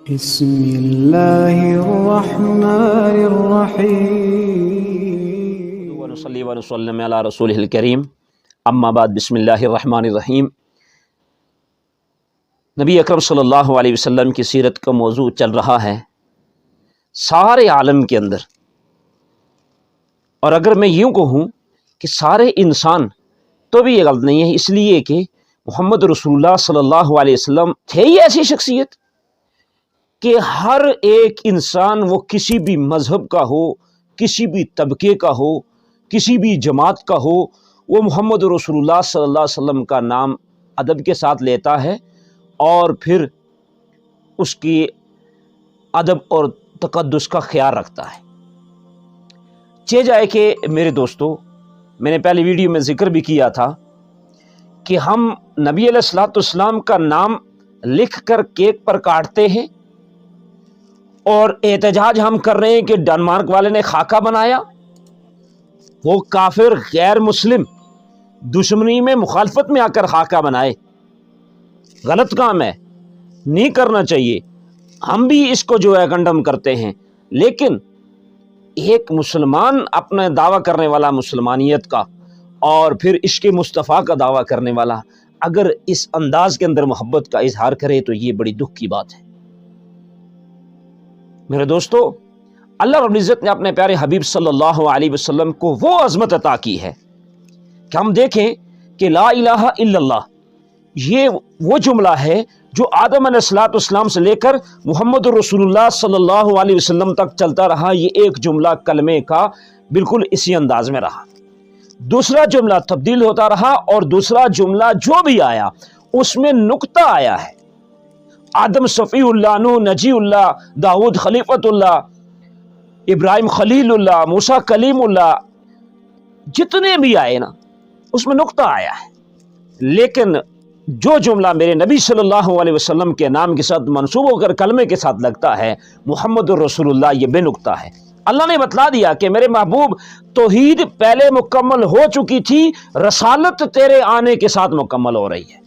بسم اللہ الرحمن الرحیم ونصلی ونسلم علی رسولہ الکریم اما بعد بسم اللہ الرحمن الرحیم۔ نبی اکرم صلی اللہ علیہ وسلم کی سیرت کا موضوع چل رہا ہے سارے عالم کے اندر، اور اگر میں یوں کہوں کہ سارے انسان تو بھی یہ غلط نہیں ہے، اس لیے کہ محمد رسول اللہ صلی اللہ علیہ وسلم تھے ہی ایسی شخصیت کہ ہر ایک انسان، وہ کسی بھی مذہب کا ہو، کسی بھی طبقے کا ہو، کسی بھی جماعت کا ہو، وہ محمد رسول اللہ صلی اللہ علیہ وسلم کا نام ادب کے ساتھ لیتا ہے اور پھر اس کی ادب اور تقدس کا خیال رکھتا ہے۔ چہ جائے کہ میرے دوستو، میں نے پہلی ویڈیو میں ذکر بھی کیا تھا کہ ہم نبی علیہ الصلوۃ والسلام کا نام لکھ کر کیک پر کاٹتے ہیں اور احتجاج ہم کر رہے ہیں کہ ڈنمارک والے نے خاکہ بنایا، وہ کافر غیر مسلم دشمنی میں مخالفت میں آ کر خاکہ بنائے۔ غلط کام ہے، نہیں کرنا چاہیے، ہم بھی اس کو جو ہے کنڈم کرتے ہیں، لیکن ایک مسلمان اپنا دعویٰ کرنے والا مسلمانیت کا اور پھر عشق مصطفیٰ کا دعویٰ کرنے والا اگر اس انداز کے اندر محبت کا اظہار کرے تو یہ بڑی دکھ کی بات ہے۔ میرے دوستو، اللہ رب العزت نے اپنے پیارے حبیب صلی اللہ علیہ وسلم کو وہ عظمت عطا کی ہے کہ ہم دیکھیں کہ لا الہ الا اللہ یہ وہ جملہ ہے جو آدم علیہ السلام سے لے کر محمد رسول اللہ صلی اللہ علیہ وسلم تک چلتا رہا۔ یہ ایک جملہ کلمے کا بالکل اسی انداز میں رہا، دوسرا جملہ تبدیل ہوتا رہا اور دوسرا جملہ جو بھی آیا اس میں نقطہ آیا ہے۔ آدم صفی اللہ، نوح نجی اللہ، داؤد خلیفت اللہ، ابراہیم خلیل اللہ، موسیٰ کلیم اللہ، جتنے بھی آئے نا اس میں نقطہ آیا ہے، لیکن جو جملہ میرے نبی صلی اللہ علیہ وسلم کے نام کے ساتھ منسوب ہو کر کلمے کے ساتھ لگتا ہے محمد الرسول اللہ، یہ بے نقطہ ہے۔ اللہ نے بتلا دیا کہ میرے محبوب توحید پہلے مکمل ہو چکی تھی، رسالت تیرے آنے کے ساتھ مکمل ہو رہی ہے۔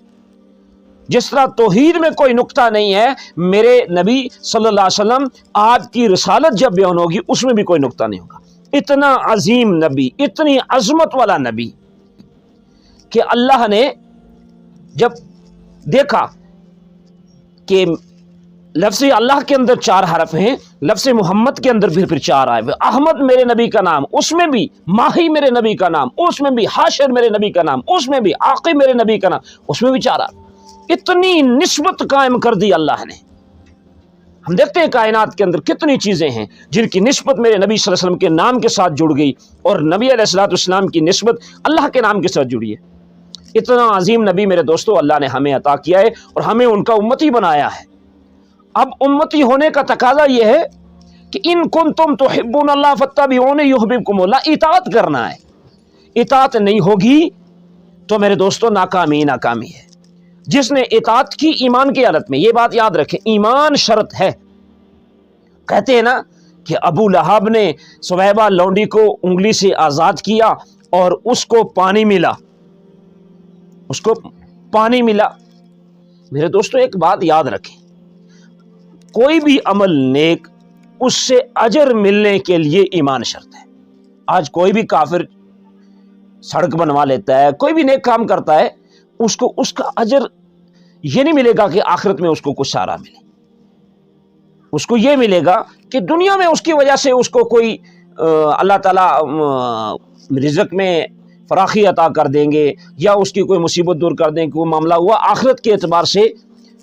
جس طرح توحید میں کوئی نقطہ نہیں ہے، میرے نبی صلی اللہ علیہ وسلم آپ کی رسالت جب بیان ہوگی اس میں بھی کوئی نقطہ نہیں ہوگا۔ اتنا عظیم نبی، اتنی عظمت والا نبی کہ اللہ نے جب دیکھا کہ لفظ اللہ کے اندر 4 حرف ہیں، لفظ محمد کے اندر پھر 4 آئے، احمد میرے نبی کا نام، اس میں بھی ماہی میرے نبی کا نام، اس میں بھی حاشر میرے نبی کا نام، اس میں بھی عاقب میرے نبی کا نام، اس میں بھی 4 آئے۔ اتنی نسبت قائم کر دی اللہ نے۔ ہم دیکھتے ہیں کائنات کے اندر کتنی چیزیں ہیں جن کی نسبت میرے نبی صلی اللہ علیہ وسلم کے نام کے ساتھ جڑ گئی، اور نبی علیہ الصلوۃ والسلام کی نسبت اللہ کے نام کے ساتھ جڑی ہے۔ اتنا عظیم نبی میرے دوستو اللہ نے ہمیں عطا کیا ہے اور ہمیں ان کا امتی بنایا ہے۔ اب امتی ہونے کا تقاضا یہ ہے کہ ان کنتم تحبون اللہ فاتبعونی یحببکم اللہ، اطاعت کرنا ہے۔ اطاعت نہیں ہوگی تو میرے دوستو ناکامی ناکامی ہے۔ جس نے اطاعت کی ایمان کی حالت میں، یہ بات یاد رکھیں، ایمان شرط ہے۔ کہتے ہیں نا کہ ابو لہب نے سویبہ لونڈی کو انگلی سے آزاد کیا اور اس کو پانی ملا، اس کو پانی ملا۔ میرے دوستو ایک بات یاد رکھیں، کوئی بھی عمل نیک اس سے اجر ملنے کے لیے ایمان شرط ہے۔ آج کوئی بھی کافر سڑک بنوا لیتا ہے، کوئی بھی نیک کام کرتا ہے، اس کو اس کا اجر یہ نہیں ملے گا کہ آخرت میں اس کو کچھ سارا ملے، اس کو یہ ملے گا کہ دنیا میں اس کی وجہ سے اس کو کوئی اللہ تعالیٰ رزق میں فراخی عطا کر دیں گے یا اس کی کوئی مصیبت دور کر دیں گے، کوئی معاملہ ہوا، آخرت کے اعتبار سے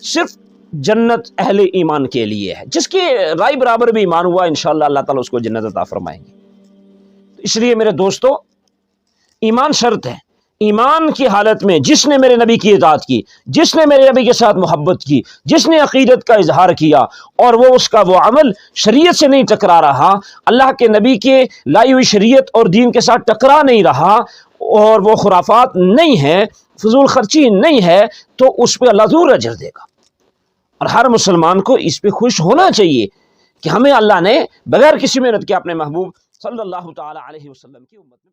صرف جنت اہل ایمان کے لیے ہے۔ جس کی رائے برابر بھی ایمان ہوا انشاءاللہ اللہ تعالیٰ اس کو جنت عطا فرمائیں گے۔ اس لیے میرے دوستو ایمان شرط ہے۔ ایمان کی حالت میں جس نے میرے نبی کی اطاعت کی، جس نے میرے نبی کے ساتھ محبت کی، جس نے عقیدت کا اظہار کیا اور وہ اس کا وہ عمل شریعت سے نہیں ٹکرا رہا، اللہ کے نبی کے لائی ہوئی شریعت اور دین کے ساتھ ٹکرا نہیں رہا، اور وہ خرافات نہیں ہے، فضول خرچی نہیں ہے، تو اس پہ اللہ ضرور اجر دے گا۔ اور ہر مسلمان کو اس پہ خوش ہونا چاہیے کہ ہمیں اللہ نے بغیر کسی محنت کے اپنے محبوب صلی اللہ تعالی علیہ وسلم کی امت میں